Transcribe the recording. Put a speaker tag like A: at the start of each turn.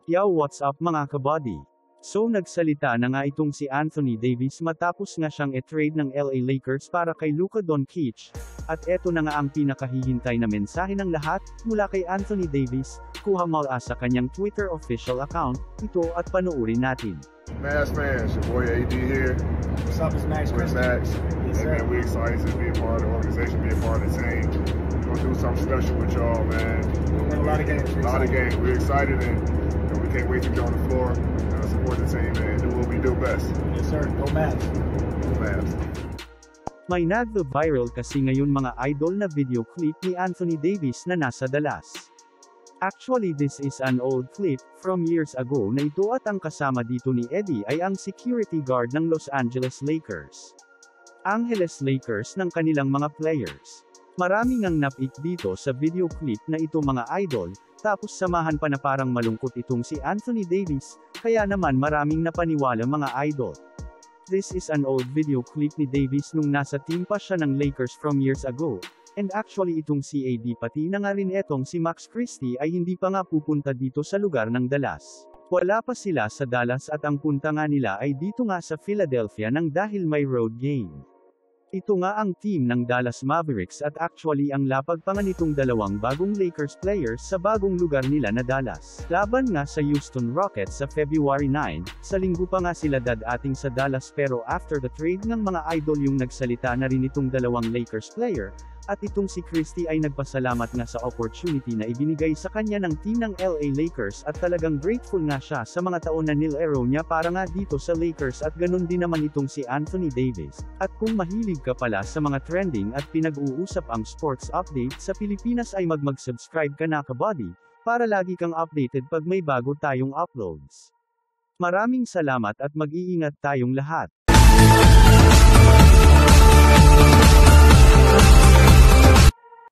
A: Yo, what's up mga kabody? So nagsalita na nga itong si Anthony Davis matapos nga siyang i-trade ng LA Lakers para kay Luka Doncic. At eto na nga ang pinakahihintay na mensahe ng lahat, mula kay Anthony Davis, kuha mula sa kanyang Twitter official account, ito at panuurin natin.
B: Max fans, your boy AD here.
C: What's up, it's Max
B: With
C: Christie.
B: Max.
C: Yes,
B: Hey
C: sir.
B: man, we excited to be a part of the organization, be a part of the team. We're gonna do something special with y'all, man.
C: We'll win a lot of games.
B: A lot of games. We're excited and we can't wait to get on the floor, support the team and do what we do best.
C: Yes, sir. Go Mavs.
B: Go Mavs.
A: May nagva-viral kasi ngayon mga idol na video clip ni Anthony Davis na nasa Dallas. Actually this is an old clip, from years ago na ito at ang kasama dito ni Eddie ay ang security guard ng Los Angeles Lakers. Angeles Lakers ng kanilang mga players. Maraming ang napik dito sa video clip na ito mga idol, tapos samahan pa na parang malungkot itong si Anthony Davis, kaya naman maraming napaniwala mga idol. This is an old video clip ni Davis nung nasa team pa siya ng Lakers from years ago. And actually itong si AD pati na nga rin etong si Max Christie ay hindi pa nga pupunta dito sa lugar ng Dallas. Wala pa sila sa Dallas at ang punta nga nila ay dito nga sa Philadelphia nang dahil may road game. Ito nga ang team ng Dallas Mavericks at actually ang lapag pa nga nitong dalawang bagong Lakers players sa bagong lugar nila na Dallas. Laban nga sa Houston Rockets sa February 9, sa linggo pa nga sila dadating sa Dallas pero after the trade ng mga idol yung nagsalita na rin itong dalawang Lakers player, at itong si Christie ay nagpasalamat nga sa opportunity na ibinigay sa kanya ng team ng LA Lakers at talagang grateful nga siya sa mga taon na nilaro niya para nga dito sa Lakers at ganun din naman itong si Anthony Davis. At kung mahilig ka pala sa mga trending at pinag-uusap ang sports update sa Pilipinas ay mag-subscribe ka na kabody, para lagi kang updated pag may bago tayong uploads. Maraming salamat at mag-iingat tayong lahat.